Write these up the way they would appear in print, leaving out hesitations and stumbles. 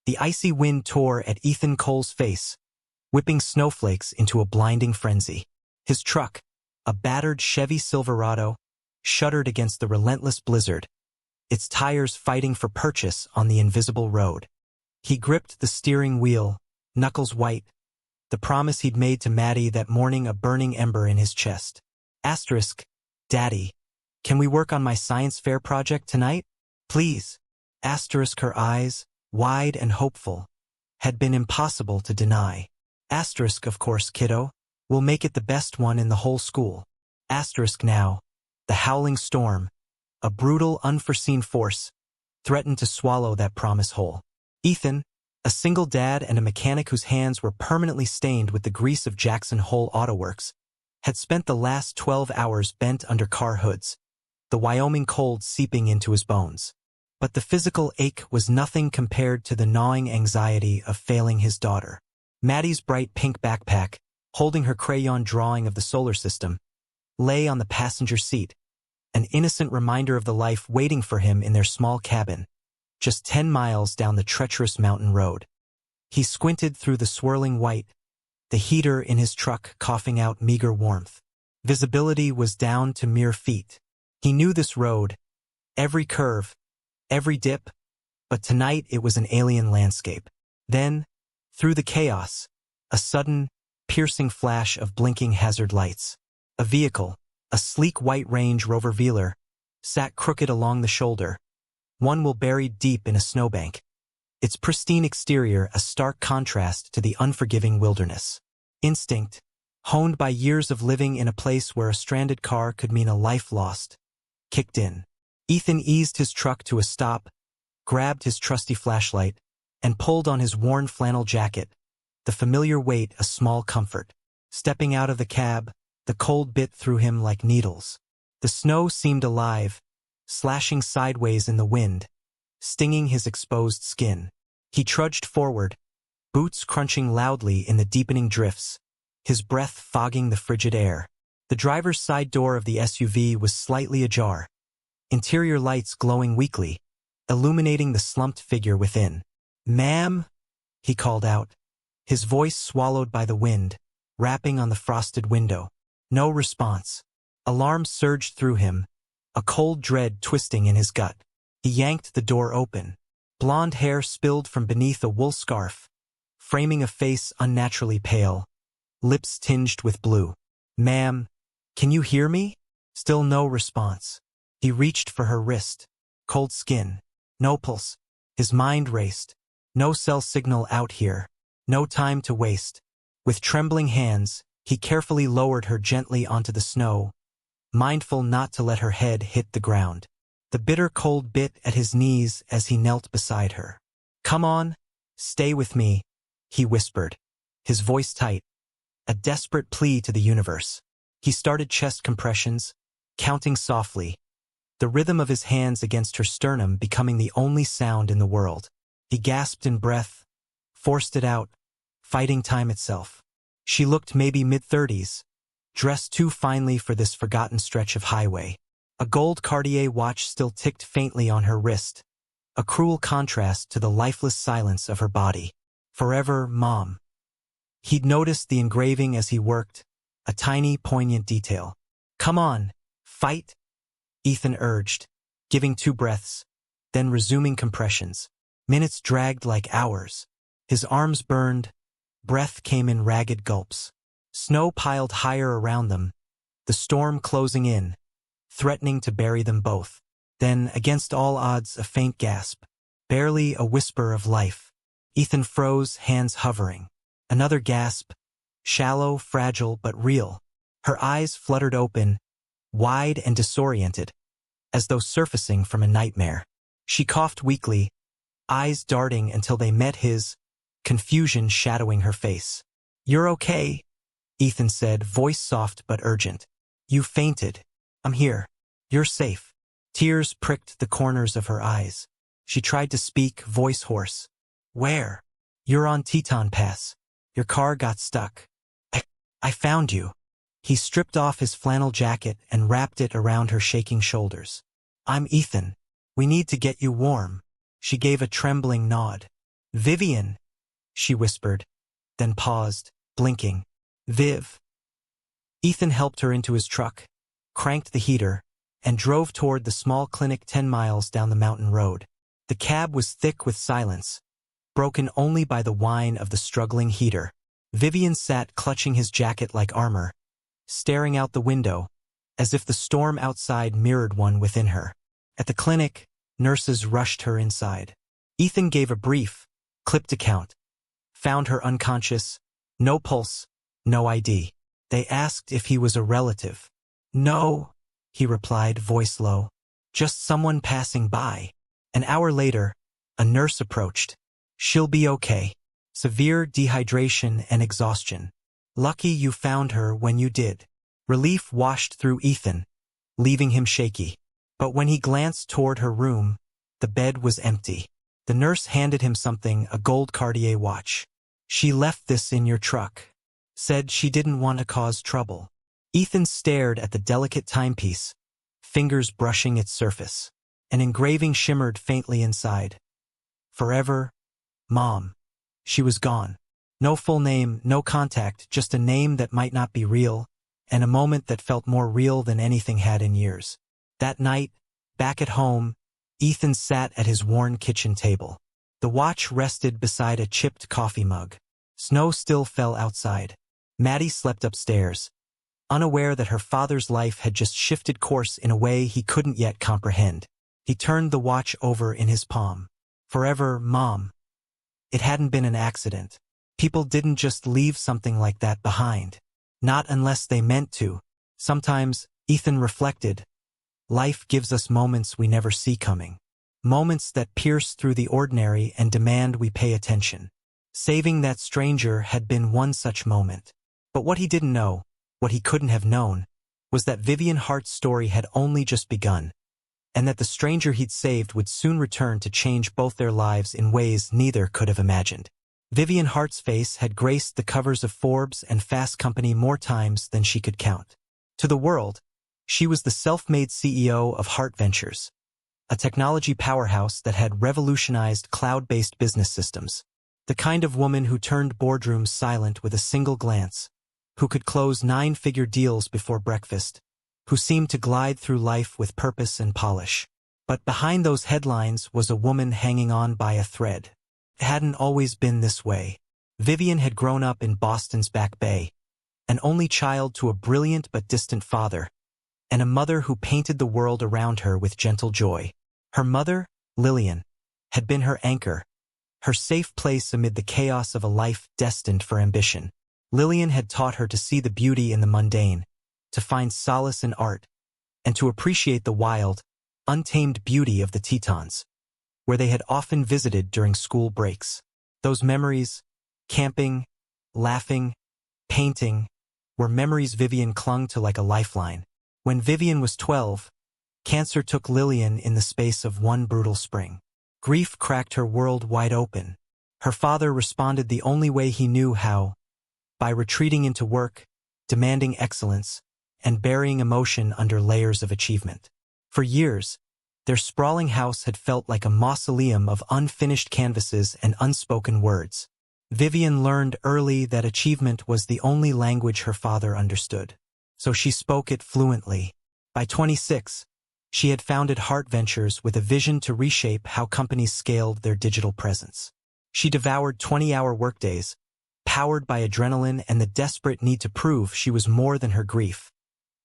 The icy wind tore at Ethan Cole's face, whipping snowflakes into a blinding frenzy. His truck, a battered Chevy Silverado, shuddered against the relentless blizzard, its tires fighting for purchase on the invisible road. He gripped the steering wheel, knuckles white, the promise he'd made to Maddie that morning a burning ember in his chest. Asterisk, Daddy, can we work on my science fair project tonight? Please. Asterisk, her eyes, wide and hopeful, had been impossible to deny. Asterisk, of course, kiddo. We'll make it the best one in the whole school. Asterisk now. The howling storm, a brutal, unforeseen force, threatened to swallow that promise whole. Ethan, a single dad and a mechanic whose hands were permanently stained with the grease of Jackson Hole Auto Works, had spent the last 12 hours bent under car hoods, the Wyoming cold seeping into his bones. But the physical ache was nothing compared to the gnawing anxiety of failing his daughter. Maddie's bright pink backpack, holding her crayon drawing of the solar system, lay on the passenger seat, an innocent reminder of the life waiting for him in their small cabin, just 10 miles down the treacherous mountain road. He squinted through the swirling white, the heater in his truck coughing out meager warmth. Visibility was down to mere feet. He knew this road, every curve, every dip, but tonight it was an alien landscape. Then, through the chaos, a sudden, piercing flash of blinking hazard lights. A vehicle, a sleek white Range Rover Velar, sat crooked along the shoulder, one wheel buried deep in a snowbank, its pristine exterior a stark contrast to the unforgiving wilderness. Instinct, honed by years of living in a place where a stranded car could mean a life lost, kicked in. Ethan eased his truck to a stop, grabbed his trusty flashlight, and pulled on his worn flannel jacket, the familiar weight a small comfort. Stepping out of the cab, the cold bit through him like needles. The snow seemed alive, slashing sideways in the wind, stinging his exposed skin. He trudged forward, boots crunching loudly in the deepening drifts, his breath fogging the frigid air. The driver's side door of the SUV was slightly ajar, interior lights glowing weakly, illuminating the slumped figure within. "Ma'am?" he called out, his voice swallowed by the wind, rapping on the frosted window. No response. Alarm surged through him, a cold dread twisting in his gut. He yanked the door open. Blonde hair spilled from beneath a wool scarf, framing a face unnaturally pale, lips tinged with blue. "Ma'am, can you hear me?" Still no response. He reached for her wrist. Cold skin. No pulse. His mind raced. No cell signal out here. No time to waste. With trembling hands, he carefully lowered her gently onto the snow, mindful not to let her head hit the ground. The bitter cold bit at his knees as he knelt beside her. "Come on, stay with me," he whispered, his voice tight, a desperate plea to the universe. He started chest compressions, counting softly, the rhythm of his hands against her sternum becoming the only sound in the world. He gasped in breath, forced it out, fighting time itself. She looked maybe mid-30s, dressed too finely for this forgotten stretch of highway. A gold Cartier watch still ticked faintly on her wrist, a cruel contrast to the lifeless silence of her body. "Forever, Mom." He'd noticed the engraving as he worked, a tiny, poignant detail. "Come on, fight," Ethan urged, giving 2 breaths, then resuming compressions. Minutes dragged like hours. His arms burned, breath came in ragged gulps. Snow piled higher around them, the storm closing in, threatening to bury them both. Then, against all odds, a faint gasp, barely a whisper of life. Ethan froze, hands hovering. Another gasp, shallow, fragile, but real. Her eyes fluttered open, wide and disoriented, as though surfacing from a nightmare. She coughed weakly, eyes darting until they met his, confusion shadowing her face. "You're okay," Ethan said, voice soft but urgent. "You fainted. I'm here. You're safe." Tears pricked the corners of her eyes. She tried to speak, voice hoarse. "Where?" "You're on Teton Pass. Your car got stuck. I found you." He stripped off his flannel jacket and wrapped it around her shaking shoulders. "I'm Ethan. We need to get you warm." She gave a trembling nod. "Vivien," she whispered, then paused, blinking. "Viv." Ethan helped her into his truck, cranked the heater, and drove toward the small clinic 10 miles down the mountain road. The cab was thick with silence, broken only by the whine of the struggling heater. Vivien sat clutching his jacket like armor, staring out the window, as if the storm outside mirrored one within her. At the clinic, nurses rushed her inside. Ethan gave a brief, clipped account. Found her unconscious, no pulse, no ID. They asked if he was a relative. "No," he replied, voice low. "Just someone passing by." An hour later, a nurse approached. "She'll be okay. Severe dehydration and exhaustion. Lucky you found her when you did." Relief washed through Ethan, leaving him shaky. But when he glanced toward her room, the bed was empty. The nurse handed him something, a gold Cartier watch. "She left this in your truck. Said she didn't want to cause trouble." Ethan stared at the delicate timepiece, fingers brushing its surface. An engraving shimmered faintly inside. "Forever, Mom." She was gone. No full name, no contact, just a name that might not be real, and a moment that felt more real than anything had in years. That night, back at home, Ethan sat at his worn kitchen table. The watch rested beside a chipped coffee mug. Snow still fell outside. Maddie slept upstairs, unaware that her father's life had just shifted course in a way he couldn't yet comprehend. He turned the watch over in his palm. "Forever, Mom." It hadn't been an accident. People didn't just leave something like that behind. Not unless they meant to. Sometimes, Ethan reflected, life gives us moments we never see coming. Moments that pierce through the ordinary and demand we pay attention. Saving that stranger had been one such moment. But what he didn't know, what he couldn't have known, was that Vivien Hart's story had only just begun, and that the stranger he'd saved would soon return to change both their lives in ways neither could have imagined. Vivien Hart's face had graced the covers of Forbes and Fast Company more times than she could count. To the world, she was the self-made CEO of Heart Ventures, a technology powerhouse that had revolutionized cloud-based business systems. The kind of woman who turned boardrooms silent with a single glance, who could close 9-figure deals before breakfast, who seemed to glide through life with purpose and polish. But behind those headlines was a woman hanging on by a thread. It hadn't always been this way. Vivien had grown up in Boston's Back Bay, an only child to a brilliant but distant father, and a mother who painted the world around her with gentle joy. Her mother, Lillian, had been her anchor, her safe place amid the chaos of a life destined for ambition. Lillian had taught her to see the beauty in the mundane, to find solace in art, and to appreciate the wild, untamed beauty of the Tetons, where they had often visited during school breaks. Those memories, camping, laughing, painting, were memories Vivien clung to like a lifeline. When Vivien was 12, cancer took Lillian in the space of one brutal spring. Grief cracked her world wide open. Her father responded the only way he knew how, by retreating into work, demanding excellence, and burying emotion under layers of achievement. For years, their sprawling house had felt like a mausoleum of unfinished canvases and unspoken words. Vivien learned early that achievement was the only language her father understood, so she spoke it fluently. By 26, she had founded Heart Ventures with a vision to reshape how companies scaled their digital presence. She devoured 20-hour workdays, powered by adrenaline and the desperate need to prove she was more than her grief,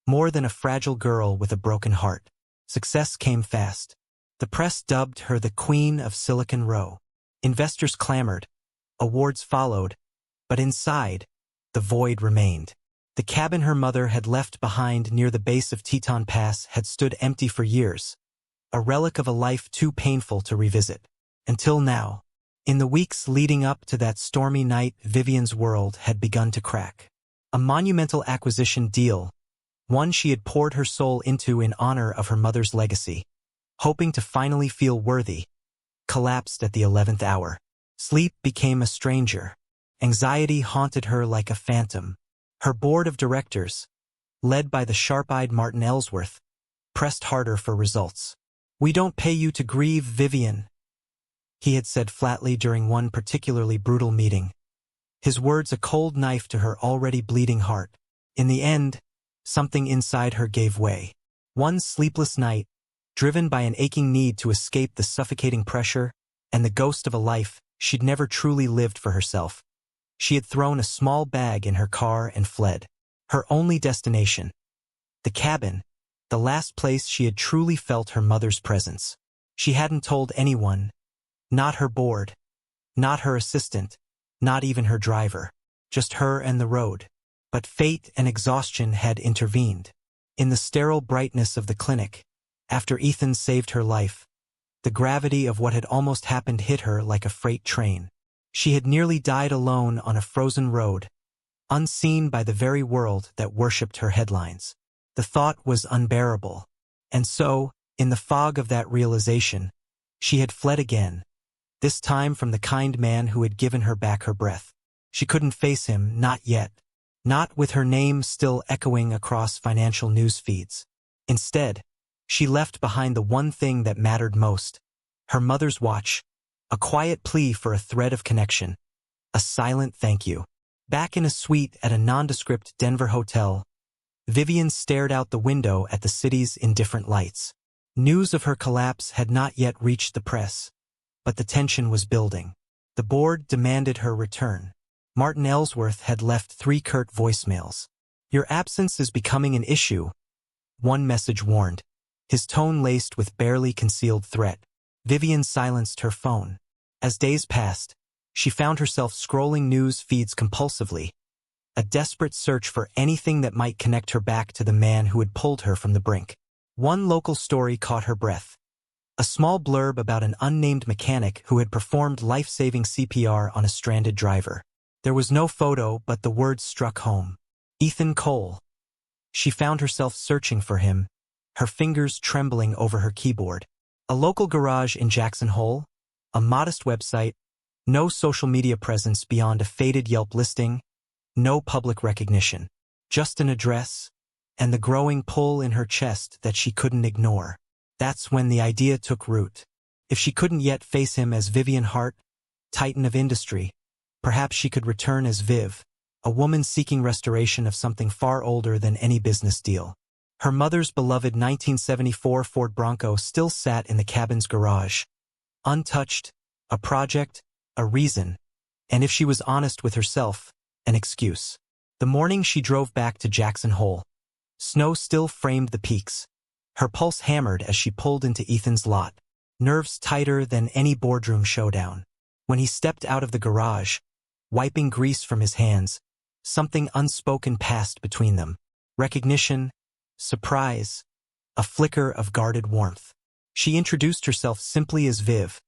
more than a fragile girl with a broken heart. Success came fast. The press dubbed her the Queen of Silicon Row. Investors clamored, awards followed, but inside, the void remained. The cabin her mother had left behind near the base of Teton Pass had stood empty for years, a relic of a life too painful to revisit. Until now. In the weeks leading up to that stormy night, Vivien's world had begun to crack. A monumental acquisition deal, one she had poured her soul into in honor of her mother's legacy, hoping to finally feel worthy, collapsed at the 11th hour. Sleep became a stranger. Anxiety haunted her like a phantom. Her board of directors, led by the sharp-eyed Martin Ellsworth, pressed harder for results. "We don't pay you to grieve, Vivien," he had said flatly during one particularly brutal meeting. His words a cold knife to her already bleeding heart. In the end, something inside her gave way. One sleepless night, driven by an aching need to escape the suffocating pressure and the ghost of a life she'd never truly lived for herself, she had thrown a small bag in her car and fled. Her only destination. The cabin, the last place she had truly felt her mother's presence. She hadn't told anyone, not her board, not her assistant, not even her driver, just her and the road. But fate and exhaustion had intervened. In the sterile brightness of the clinic, after Ethan saved her life, the gravity of what had almost happened hit her like a freight train. She had nearly died alone on a frozen road, unseen by the very world that worshipped her headlines. The thought was unbearable. And so, in the fog of that realization, she had fled again, this time from the kind man who had given her back her breath. She couldn't face him, not yet. Not with her name still echoing across financial news feeds. Instead, she left behind the one thing that mattered most, her mother's watch, a quiet plea for a thread of connection, a silent thank you. Back in a suite at a nondescript Denver hotel, Vivien stared out the window at the city's indifferent lights. News of her collapse had not yet reached the press, but the tension was building. The board demanded her return. Martin Ellsworth had left 3 curt voicemails. "Your absence is becoming an issue," one message warned, his tone laced with barely concealed threat. Vivien silenced her phone. As days passed, she found herself scrolling news feeds compulsively, a desperate search for anything that might connect her back to the man who had pulled her from the brink. One local story caught her breath. A small blurb about an unnamed mechanic who had performed life-saving CPR on a stranded driver. There was no photo, but the words struck home. Ethan Cole. She found herself searching for him, her fingers trembling over her keyboard. A local garage in Jackson Hole, a modest website, no social media presence beyond a faded Yelp listing, no public recognition. Just an address, and the growing pull in her chest that she couldn't ignore. That's when the idea took root. If she couldn't yet face him as Vivien Hart, titan of industry, perhaps she could return as Viv, a woman seeking restoration of something far older than any business deal. Her mother's beloved 1974 Ford Bronco still sat in the cabin's garage. Untouched, a project, a reason, and if she was honest with herself, an excuse. The morning she drove back to Jackson Hole, snow still framed the peaks. Her pulse hammered as she pulled into Ethan's lot, nerves tighter than any boardroom showdown. When he stepped out of the garage, wiping grease from his hands, something unspoken passed between them. Recognition, surprise, a flicker of guarded warmth. She introduced herself simply as Viv,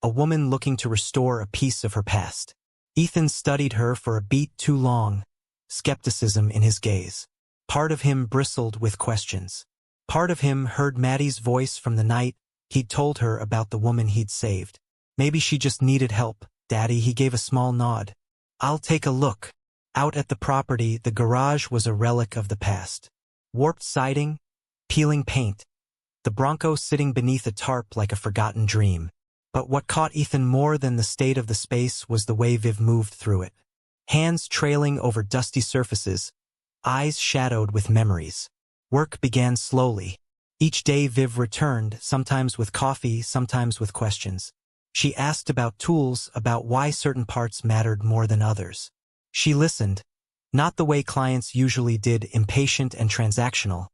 a woman looking to restore a piece of her past. Ethan studied her for a beat too long, skepticism in his gaze. Part of him bristled with questions. Part of him heard Maddie's voice from the night he'd told her about the woman he'd saved. Maybe she just needed help. "Daddy," he gave a small nod. "I'll take a look." Out at the property, the garage was a relic of the past. Warped siding, peeling paint, the Bronco sitting beneath a tarp like a forgotten dream. But what caught Ethan more than the state of the space was the way Viv moved through it. Hands trailing over dusty surfaces, eyes shadowed with memories. Work began slowly. Each day Viv returned, sometimes with coffee, sometimes with questions. She asked about tools, about why certain parts mattered more than others. She listened, not the way clients usually did, impatient and transactional,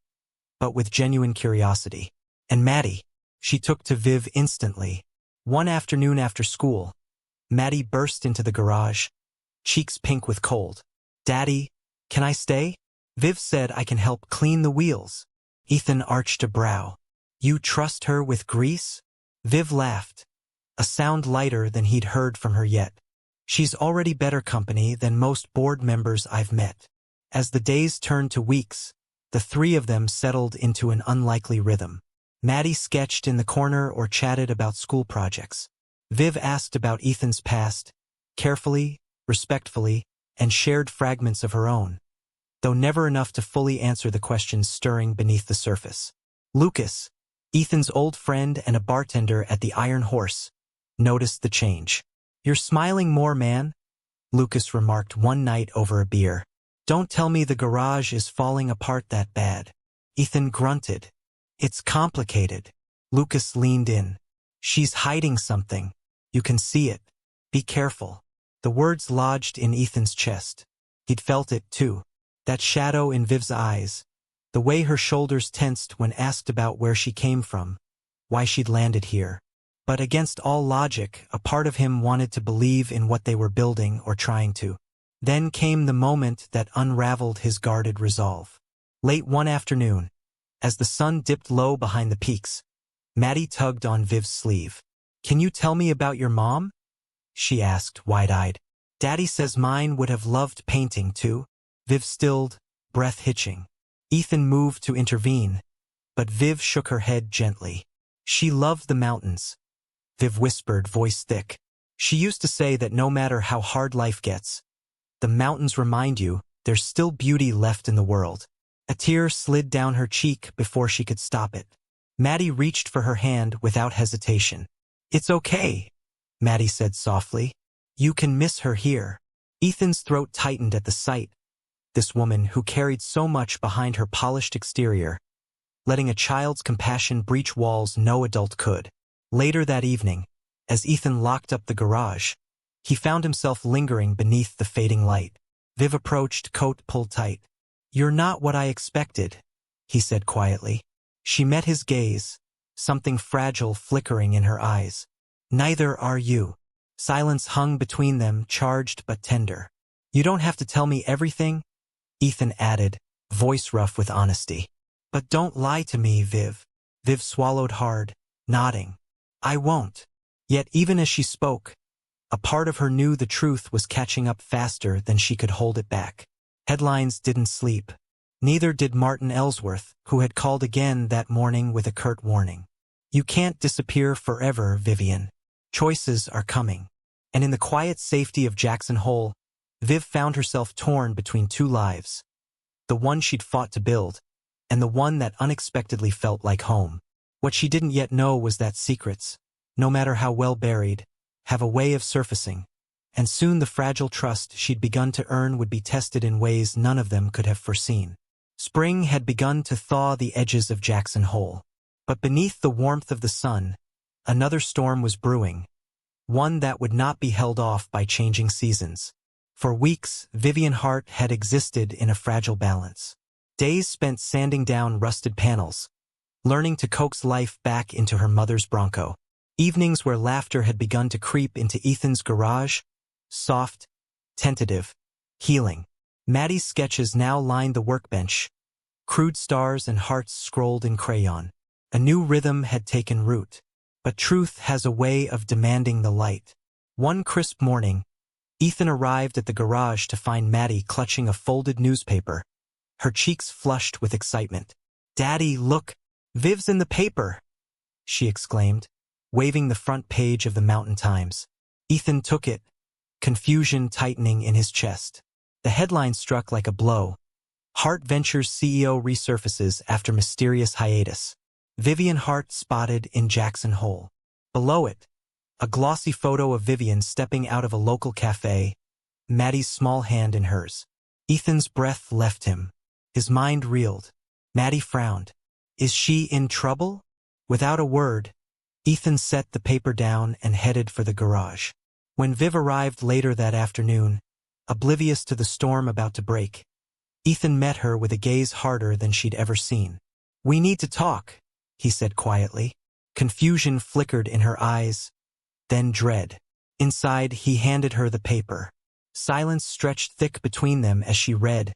but with genuine curiosity. And Maddie, she took to Viv instantly. One afternoon after school, Maddie burst into the garage, cheeks pink with cold. "Daddy, can I stay?" Viv said, "I can help clean the wheels." Ethan arched a brow. "You trust her with grease?" Viv laughed, a sound lighter than he'd heard from her yet. "She's already better company than most board members I've met." As the days turned to weeks, the 3 of them settled into an unlikely rhythm. Maddie sketched in the corner or chatted about school projects. Viv asked about Ethan's past, carefully, respectfully, and shared fragments of her own, though never enough to fully answer the questions stirring beneath the surface. Lucas, Ethan's old friend and a bartender at the Iron Horse, noticed the change. "You're smiling more, man," Lucas remarked one night over a beer. "Don't tell me the garage is falling apart that bad." Ethan grunted. "It's complicated." Lucas leaned in. "She's hiding something. You can see it. Be careful." The words lodged in Ethan's chest. He'd felt it, too. That shadow in Viv's eyes. The way her shoulders tensed when asked about where she came from. Why she'd landed here. But against all logic, a part of him wanted to believe in what they were building or trying to. Then came the moment that unraveled his guarded resolve. Late one afternoon, as the sun dipped low behind the peaks, Maddie tugged on Viv's sleeve. "Can you tell me about your mom?" she asked, wide-eyed. "Daddy says mine would have loved painting, too." Viv stilled, breath hitching. Ethan moved to intervene, but Viv shook her head gently. "She loved the mountains," Viv whispered, voice thick. "She used to say that no matter how hard life gets, the mountains remind you there's still beauty left in the world." A tear slid down her cheek before she could stop it. Maddie reached for her hand without hesitation. "It's okay," Maddie said softly. "You can miss her here." Ethan's throat tightened at the sight. This woman who carried so much behind her polished exterior, letting a child's compassion breach walls no adult could. Later that evening, as Ethan locked up the garage, he found himself lingering beneath the fading light. Viv approached, coat pulled tight. "You're not what I expected," he said quietly. She met his gaze, something fragile flickering in her eyes. "Neither are you." Silence hung between them, charged but tender. "You don't have to tell me everything," Ethan added, voice rough with honesty. "But don't lie to me, Viv." Viv swallowed hard, nodding. "I won't." Yet even as she spoke, a part of her knew the truth was catching up faster than she could hold it back. Headlines didn't sleep. Neither did Martin Ellsworth, who had called again that morning with a curt warning. "You can't disappear forever, Vivien. Choices are coming." And in the quiet safety of Jackson Hole, Viv found herself torn between two lives. The one she'd fought to build, and the one that unexpectedly felt like home. What she didn't yet know was that secrets, no matter how well buried, have a way of surfacing, and soon the fragile trust she'd begun to earn would be tested in ways none of them could have foreseen. Spring had begun to thaw the edges of Jackson Hole, but beneath the warmth of the sun, another storm was brewing, one that would not be held off by changing seasons. For weeks, Vivien Hart had existed in a fragile balance. Days spent sanding down rusted panels, learning to coax life back into her mother's Bronco. Evenings where laughter had begun to creep into Ethan's garage, soft, tentative, healing. Maddie's sketches now lined the workbench, crude stars and hearts scrolled in crayon. A new rhythm had taken root. But truth has a way of demanding the light. One crisp morning, Ethan arrived at the garage to find Maddie clutching a folded newspaper, her cheeks flushed with excitement. "Daddy, look, Viv's in the paper," she exclaimed, waving the front page of the Mountain Times. Ethan took it, confusion tightening in his chest. The headline struck like a blow. Hart Ventures CEO resurfaces after mysterious hiatus. Vivien Hart spotted in Jackson Hole. Below it, a glossy photo of Vivien stepping out of a local cafe, Maddie's small hand in hers. Ethan's breath left him. His mind reeled. Maddie frowned. Is she in trouble? Without a word, Ethan set the paper down and headed for the garage. When Viv arrived later that afternoon, oblivious to the storm about to break, Ethan met her with a gaze harder than she'd ever seen. "We need to talk," he said quietly. Confusion flickered in her eyes, then dread. Inside, he handed her the paper. Silence stretched thick between them as she read,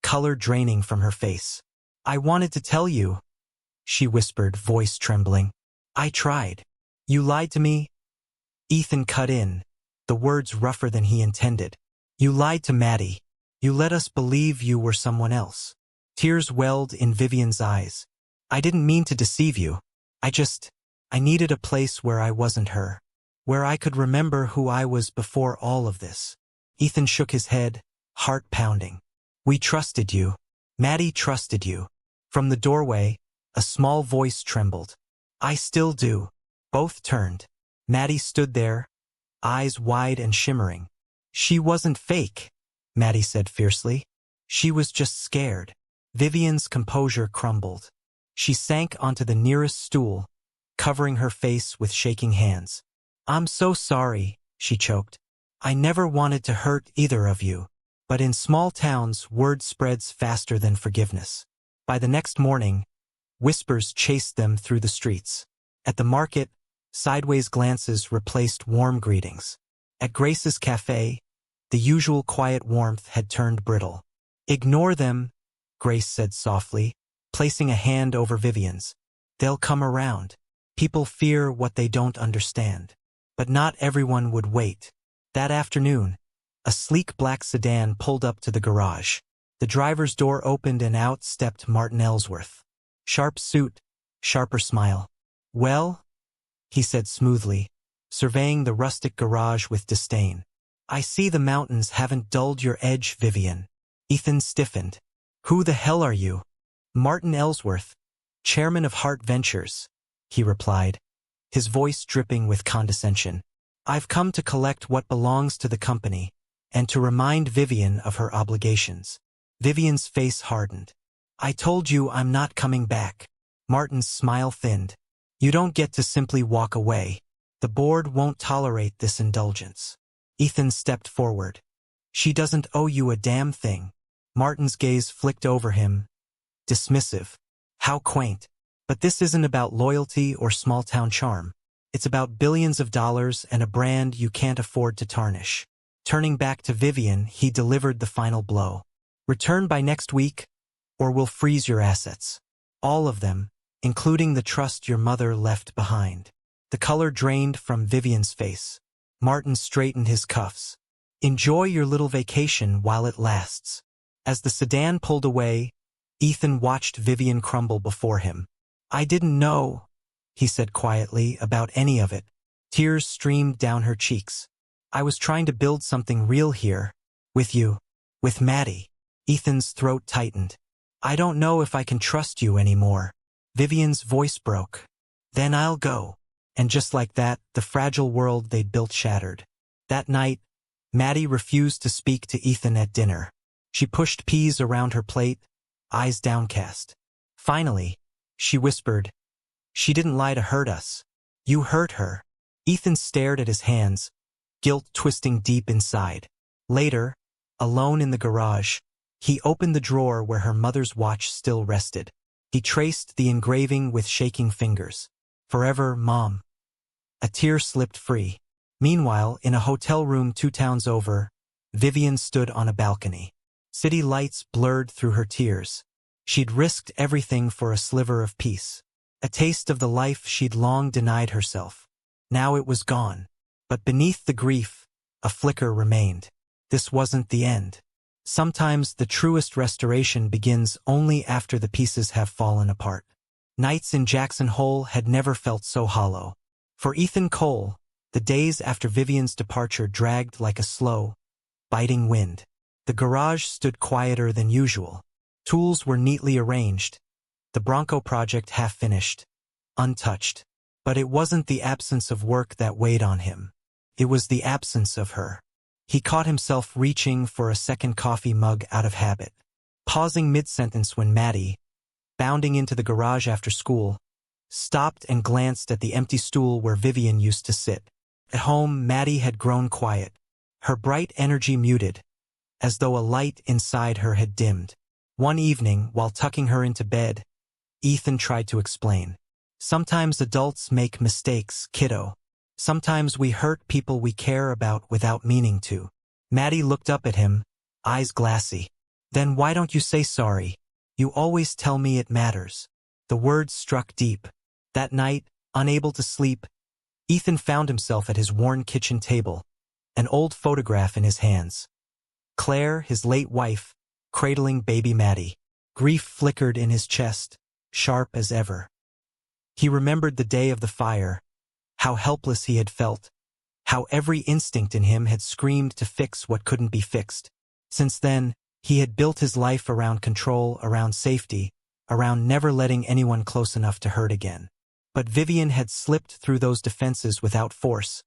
color draining from her face. "I wanted to tell you," she whispered, voice trembling. "I tried. You lied to me." Ethan cut in, the words rougher than he intended. "You lied to Maddie. You let us believe you were someone else." Tears welled in Vivien's eyes. "I didn't mean to deceive you. I needed a place where I wasn't her. Where I could remember who I was before all of this." Ethan shook his head, heart pounding. "We trusted you. Maddie trusted you." From the doorway, a small voice trembled. "I still do." Both turned. Maddie stood there, eyes wide and shimmering. She wasn't fake, Maddie said fiercely. She was just scared. Vivien's composure crumbled. She sank onto the nearest stool, covering her face with shaking hands. I'm so sorry, she choked. I never wanted to hurt either of you. But in small towns, word spreads faster than forgiveness. By the next morning, whispers chased them through the streets. At the market, sideways glances replaced warm greetings. At Grace's cafe, the usual quiet warmth had turned brittle. Ignore them, Grace said softly, placing a hand over Vivien's. They'll come around. People fear what they don't understand. But not everyone would wait. That afternoon, a sleek black sedan pulled up to the garage. The driver's door opened and out stepped Martin Ellsworth. Sharp suit, sharper smile. Well, he said smoothly, surveying the rustic garage with disdain. I see the mountains haven't dulled your edge, Vivien. Ethan stiffened. Who the hell are you? Martin Ellsworth, chairman of Heart Ventures, he replied, his voice dripping with condescension. I've come to collect what belongs to the company, and to remind Vivien of her obligations. Vivien's face hardened. I told you I'm not coming back. Martin's smile thinned. You don't get to simply walk away. The board won't tolerate this indulgence. Ethan stepped forward. She doesn't owe you a damn thing. Martin's gaze flicked over him, dismissive. How quaint. But this isn't about loyalty or small-town charm. It's about billions of dollars and a brand you can't afford to tarnish. Turning back to Vivien, he delivered the final blow. Return by next week, or we'll freeze your assets. All of them, including the trust your mother left behind. The color drained from Vivien's face. Martin straightened his cuffs. Enjoy your little vacation while it lasts. As the sedan pulled away, Ethan watched Vivien crumble before him. I didn't know, he said quietly, about any of it. Tears streamed down her cheeks. I was trying to build something real here. With you. With Maddie. Ethan's throat tightened. I don't know if I can trust you anymore. Vivien's voice broke. Then I'll go. And just like that, the fragile world they'd built shattered. That night, Maddie refused to speak to Ethan at dinner. She pushed peas around her plate, eyes downcast. Finally, she whispered, She didn't lie to hurt us. You hurt her. Ethan stared at his hands, guilt twisting deep inside. Later, alone in the garage, he opened the drawer where her mother's watch still rested. He traced the engraving with shaking fingers. Forever, Mom. A tear slipped free. Meanwhile, in a hotel room 2 towns over, Vivien stood on a balcony. City lights blurred through her tears. She'd risked everything for a sliver of peace. A taste of the life she'd long denied herself. Now it was gone. But beneath the grief, a flicker remained. This wasn't the end. Sometimes the truest restoration begins only after the pieces have fallen apart. Nights in Jackson Hole had never felt so hollow. For Ethan Cole, the days after Vivien's departure dragged like a slow, biting wind. The garage stood quieter than usual. Tools were neatly arranged. The Bronco project half-finished, untouched. But it wasn't the absence of work that weighed on him. It was the absence of her. He caught himself reaching for a second coffee mug out of habit. Pausing mid-sentence when Maddie, bounding into the garage after school, stopped and glanced at the empty stool where Vivien used to sit. At home, Maddie had grown quiet, her bright energy muted, as though a light inside her had dimmed. One evening, while tucking her into bed, Ethan tried to explain. Sometimes adults make mistakes, kiddo. Sometimes we hurt people we care about without meaning to. Maddie looked up at him, eyes glassy. Then why don't you say sorry? You always tell me it matters. The words struck deep. That night, unable to sleep, Ethan found himself at his worn kitchen table, an old photograph in his hands. Claire, his late wife, cradling baby Maddie. Grief flickered in his chest, sharp as ever. He remembered the day of the fire, how helpless he had felt, how every instinct in him had screamed to fix what couldn't be fixed. Since then, he had built his life around control, around safety, around never letting anyone close enough to hurt again. But Vivien had slipped through those defenses without force,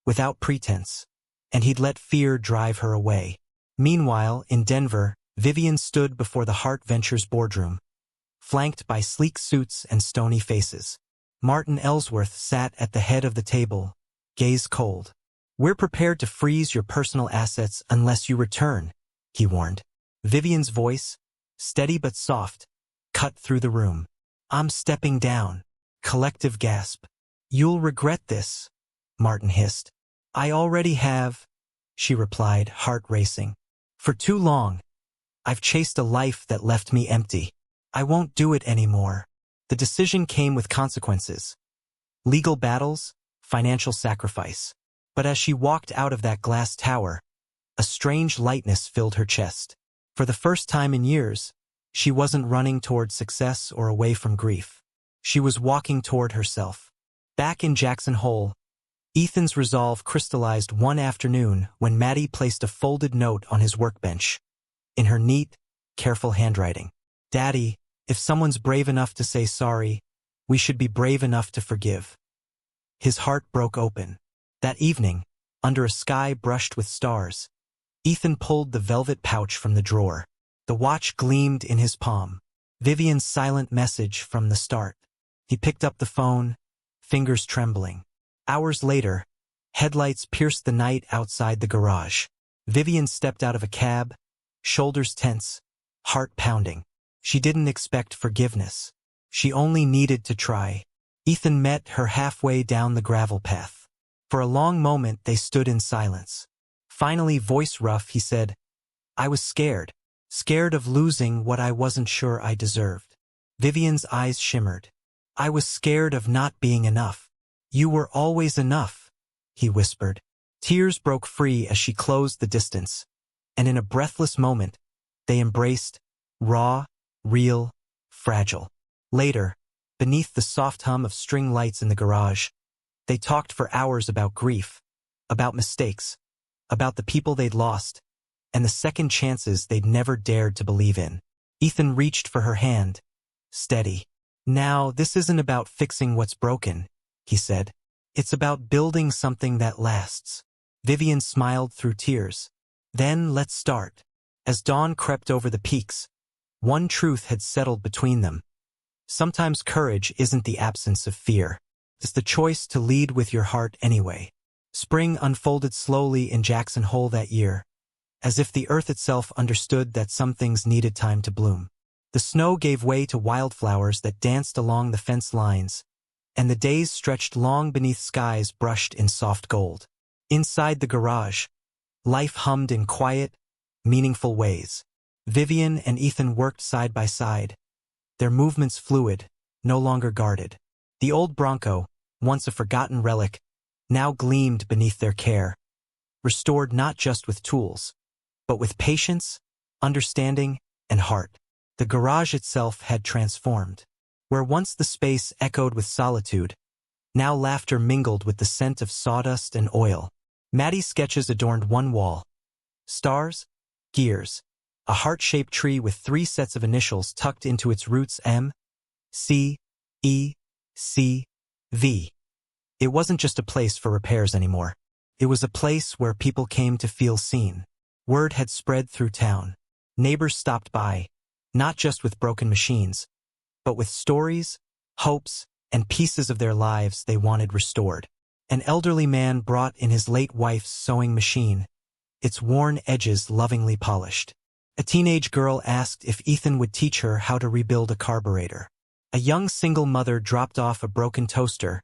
without pretense, and he'd let fear drive her away. Meanwhile, in Denver, Vivien stood before the Heart Ventures boardroom, flanked by sleek suits and stony faces. Martin Ellsworth sat at the head of the table, gaze cold. "We're prepared to freeze your personal assets unless you return," he warned. Vivien's voice, steady but soft, cut through the room. "I'm stepping down." Collective gasp. "You'll regret this," Martin hissed. "I already have," she replied, heart racing. "For too long. I've chased a life that left me empty. I won't do it anymore." The decision came with consequences. Legal battles, financial sacrifice. But as she walked out of that glass tower, a strange lightness filled her chest. For the first time in years, she wasn't running toward success or away from grief. She was walking toward herself. Back in Jackson Hole, Ethan's resolve crystallized one afternoon when Maddie placed a folded note on his workbench. In her neat, careful handwriting. "Daddy, if someone's brave enough to say sorry, we should be brave enough to forgive." His heart broke open. That evening, under a sky brushed with stars, Ethan pulled the velvet pouch from the drawer. The watch gleamed in his palm. Vivien's silent message from the start. He picked up the phone, fingers trembling. Hours later, headlights pierced the night outside the garage. Vivien stepped out of a cab, shoulders tense, heart pounding. She didn't expect forgiveness. She only needed to try. Ethan met her halfway down the gravel path. For a long moment they stood in silence. Finally, voice rough, he said, "I was scared. Scared of losing what I wasn't sure I deserved." Vivien's eyes shimmered. "I was scared of not being enough." "You were always enough," he whispered. Tears broke free as she closed the distance, and in a breathless moment, they embraced, raw, real, fragile. Later, beneath the soft hum of string lights in the garage, they talked for hours about grief, about mistakes, about the people they'd lost, and the second chances they'd never dared to believe in. Ethan reached for her hand, steady. "Now, this isn't about fixing what's broken," he said. "It's about building something that lasts." Vivien smiled through tears. "Then let's start." As dawn crept over the peaks, one truth had settled between them. Sometimes courage isn't the absence of fear. It's the choice to lead with your heart anyway. Spring unfolded slowly in Jackson Hole that year, as if the earth itself understood that some things needed time to bloom. The snow gave way to wildflowers that danced along the fence lines, and the days stretched long beneath skies brushed in soft gold. Inside the garage, life hummed in quiet, meaningful ways. Vivien and Ethan worked side by side, their movements fluid, no longer guarded. The old Bronco, once a forgotten relic, now gleamed beneath their care, restored not just with tools, but with patience, understanding, and heart. The garage itself had transformed. Where once the space echoed with solitude, now laughter mingled with the scent of sawdust and oil. Maddie's sketches adorned one wall. Stars, gears, a heart-shaped tree with 3 sets of initials tucked into its roots: M, C, E, C, V. It wasn't just a place for repairs anymore. It was a place where people came to feel seen. Word had spread through town. Neighbors stopped by, not just with broken machines, but with stories, hopes, and pieces of their lives they wanted restored. An elderly man brought in his late wife's sewing machine, its worn edges lovingly polished. A teenage girl asked if Ethan would teach her how to rebuild a carburetor. A young single mother dropped off a broken toaster,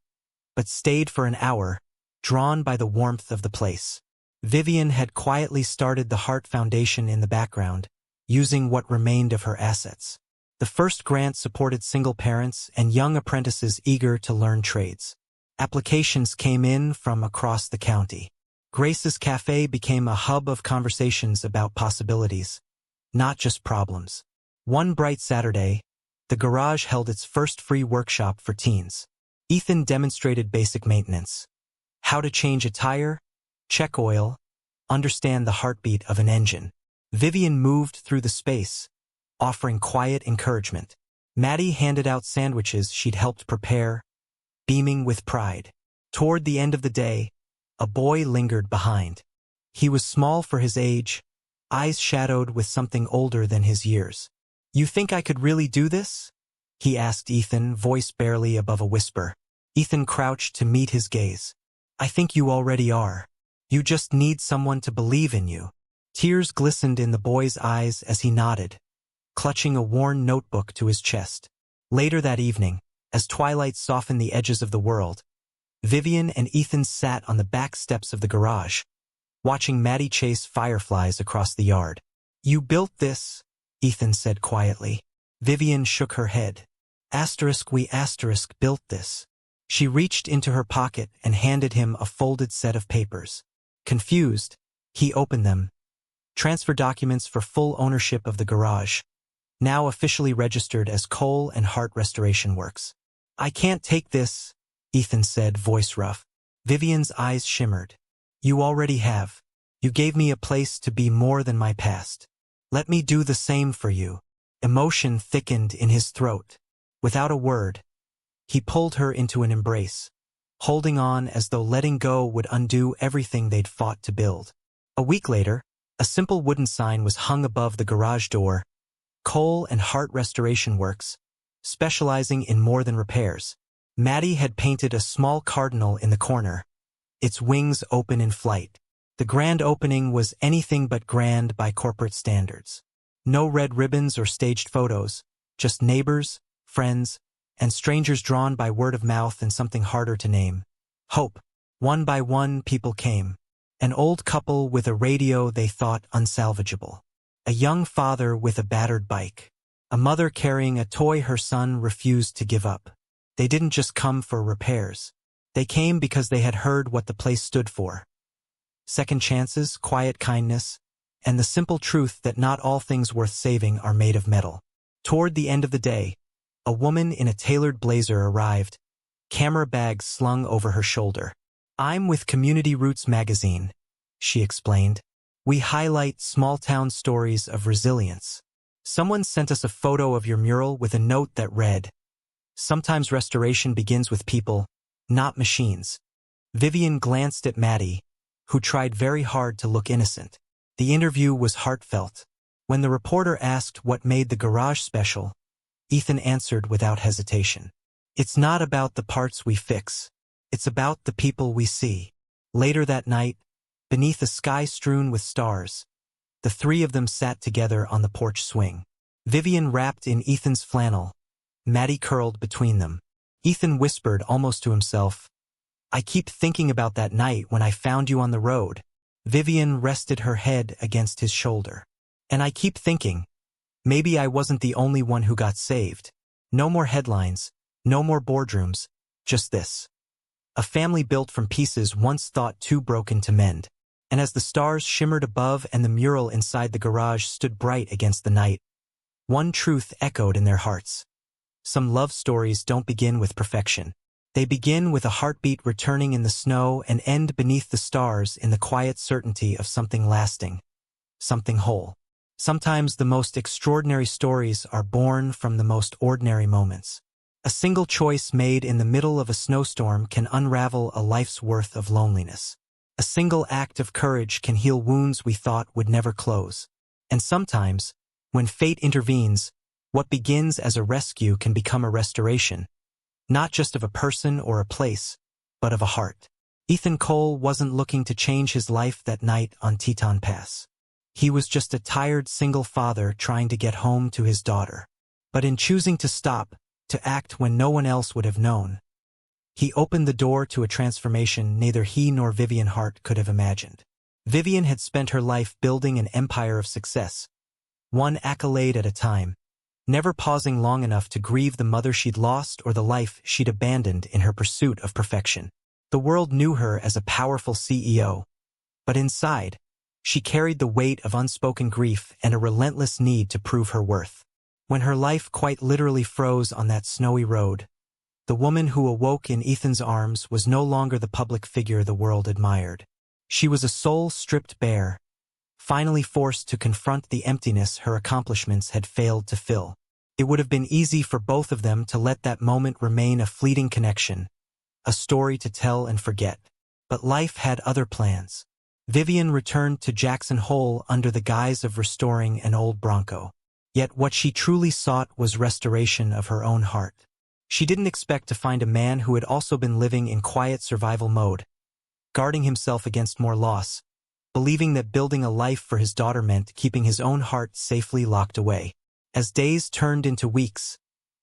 but stayed for an hour, drawn by the warmth of the place. Vivien had quietly started the Heart Foundation in the background, using what remained of her assets. The first grant supported single parents and young apprentices eager to learn trades. Applications came in from across the county. Grace's Cafe became a hub of conversations about possibilities, not just problems. One bright Saturday, the garage held its first free workshop for teens. Ethan demonstrated basic maintenance. How to change a tire, check oil, understand the heartbeat of an engine. Vivien moved through the space, offering quiet encouragement. Maddie handed out sandwiches she'd helped prepare, beaming with pride. Toward the end of the day, a boy lingered behind. He was small for his age, eyes shadowed with something older than his years. "You think I could really do this?" he asked Ethan, voice barely above a whisper. Ethan crouched to meet his gaze. "I think you already are. You just need someone to believe in you." Tears glistened in the boy's eyes as he nodded, clutching a worn notebook to his chest. Later that evening, as twilight softened the edges of the world, Vivien and Ethan sat on the back steps of the garage, watching Maddie chase fireflies across the yard. "You built this," Ethan said quietly. Vivien shook her head. We built this." She reached into her pocket and handed him a folded set of papers. Confused, he opened them. Transfer documents for full ownership of the garage, now officially registered as Cole and Heart Restoration Works. "I can't take this," Ethan said, voice rough. Vivien's eyes shimmered. "You already have. You gave me a place to be more than my past. Let me do the same for you." Emotion thickened in his throat. Without a word, he pulled her into an embrace, holding on as though letting go would undo everything they'd fought to build. A week later, a simple wooden sign was hung above the garage door: Cole and Heart Restoration Works, specializing in more than repairs. Maddie had painted a small cardinal in the corner, its wings open in flight. The grand opening was anything but grand by corporate standards. No red ribbons or staged photos, just neighbors, friends, and strangers drawn by word of mouth and something harder to name: hope. One by one, people came. An old couple with a radio they thought unsalvageable. A young father with a battered bike. A mother carrying a toy her son refused to give up. They didn't just come for repairs. They came because they had heard what the place stood for: second chances, quiet kindness, and the simple truth that not all things worth saving are made of metal. Toward the end of the day, a woman in a tailored blazer arrived, camera bag slung over her shoulder. "I'm with Community Roots magazine," she explained. "We highlight small-town stories of resilience. Someone sent us a photo of your mural with a note that read, 'Sometimes restoration begins with people, not machines.'" Vivien glanced at Maddie, who tried very hard to look innocent. The interview was heartfelt. When the reporter asked what made the garage special, Ethan answered without hesitation, "It's not about the parts we fix. It's about the people we see." Later that night, beneath a sky strewn with stars, the three of them sat together on the porch swing. Vivien wrapped in Ethan's flannel, Maddie curled between them. Ethan whispered almost to himself, "I keep thinking about that night when I found you on the road." Vivien rested her head against his shoulder. "And I keep thinking, maybe I wasn't the only one who got saved. No more headlines, no more boardrooms, just this: a family built from pieces once thought too broken to mend." And as the stars shimmered above and the mural inside the garage stood bright against the night, one truth echoed in their hearts: some love stories don't begin with perfection. They begin with a heartbeat returning in the snow and end beneath the stars in the quiet certainty of something lasting, something whole. Sometimes the most extraordinary stories are born from the most ordinary moments. A single choice made in the middle of a snowstorm can unravel a life's worth of loneliness. A single act of courage can heal wounds we thought would never close. And sometimes, when fate intervenes, what begins as a rescue can become a restoration, not just of a person or a place, but of a heart. Ethan Cole wasn't looking to change his life that night on Teton Pass. He was just a tired single father trying to get home to his daughter. But in choosing to stop, to act when no one else would have known, he opened the door to a transformation neither he nor Vivien Hart could have imagined. Vivien had spent her life building an empire of success, one accolade at a time, never pausing long enough to grieve the mother she'd lost or the life she'd abandoned in her pursuit of perfection. The world knew her as a powerful CEO, but inside, she carried the weight of unspoken grief and a relentless need to prove her worth. When her life quite literally froze on that snowy road, the woman who awoke in Ethan's arms was no longer the public figure the world admired. She was a soul stripped bare, finally forced to confront the emptiness her accomplishments had failed to fill. It would have been easy for both of them to let that moment remain a fleeting connection, a story to tell and forget. But life had other plans. Vivien returned to Jackson Hole under the guise of restoring an old Bronco. Yet what she truly sought was restoration of her own heart. She didn't expect to find a man who had also been living in quiet survival mode, guarding himself against more loss, believing that building a life for his daughter meant keeping his own heart safely locked away. As days turned into weeks,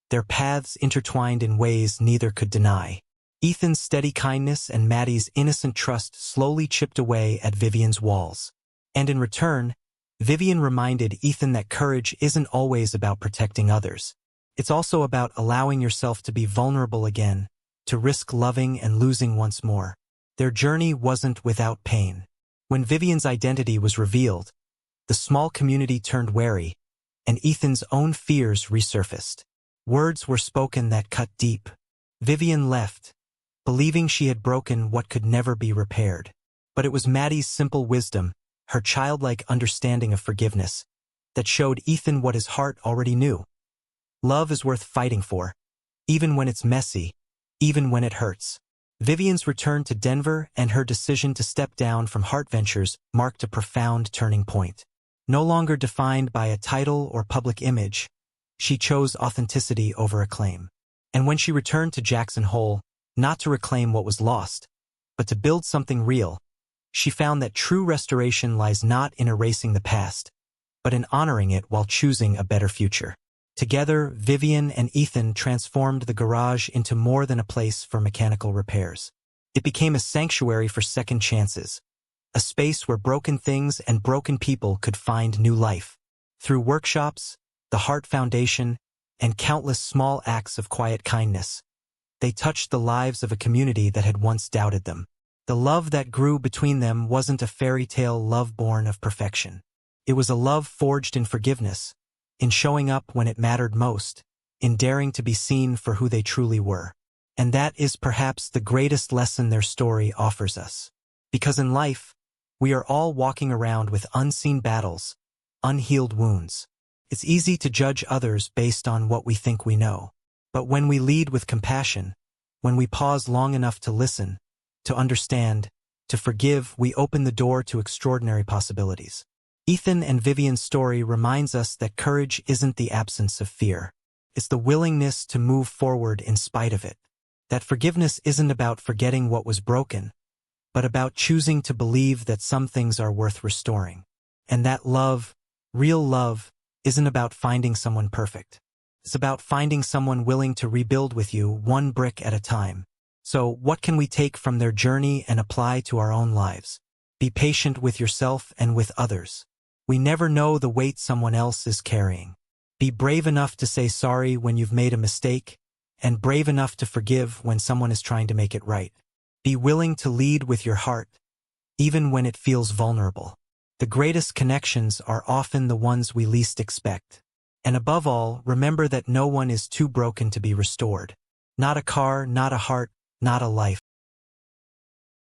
their paths intertwined in ways neither could deny. Ethan's steady kindness and Maddie's innocent trust slowly chipped away at Vivien's walls. And in return, Vivien reminded Ethan that courage isn't always about protecting others. It's also about allowing yourself to be vulnerable again, to risk loving and losing once more. Their journey wasn't without pain. When Vivien's identity was revealed, the small community turned wary, and Ethan's own fears resurfaced. Words were spoken that cut deep. Vivien left, believing she had broken what could never be repaired. But it was Maddie's simple wisdom, her childlike understanding of forgiveness, that showed Ethan what his heart already knew. Love is worth fighting for, even when it's messy, even when it hurts. Vivien's return to Denver and her decision to step down from Heart Ventures marked a profound turning point. No longer defined by a title or public image, she chose authenticity over acclaim. And when she returned to Jackson Hole, not to reclaim what was lost, but to build something real, she found that true restoration lies not in erasing the past, but in honoring it while choosing a better future. Together, Vivien and Ethan transformed the garage into more than a place for mechanical repairs. It became a sanctuary for second chances, a space where broken things and broken people could find new life. Through workshops, the Heart Foundation, and countless small acts of quiet kindness, they touched the lives of a community that had once doubted them. The love that grew between them wasn't a fairy tale love born of perfection. It was a love forged in forgiveness, in showing up when it mattered most, in daring to be seen for who they truly were. And that is perhaps the greatest lesson their story offers us. Because in life, we are all walking around with unseen battles, unhealed wounds. It's easy to judge others based on what we think we know. But when we lead with compassion, when we pause long enough to listen, to understand, to forgive, we open the door to extraordinary possibilities. Ethan and Vivien's story reminds us that courage isn't the absence of fear. It's the willingness to move forward in spite of it. That forgiveness isn't about forgetting what was broken, but about choosing to believe that some things are worth restoring. And that love, real love, isn't about finding someone perfect. It's about finding someone willing to rebuild with you one brick at a time. So, what can we take from their journey and apply to our own lives? Be patient with yourself and with others. We never know the weight someone else is carrying. Be brave enough to say sorry when you've made a mistake, and brave enough to forgive when someone is trying to make it right. Be willing to lead with your heart, even when it feels vulnerable. The greatest connections are often the ones we least expect. And above all, remember that no one is too broken to be restored. Not a car, not a heart, not a life.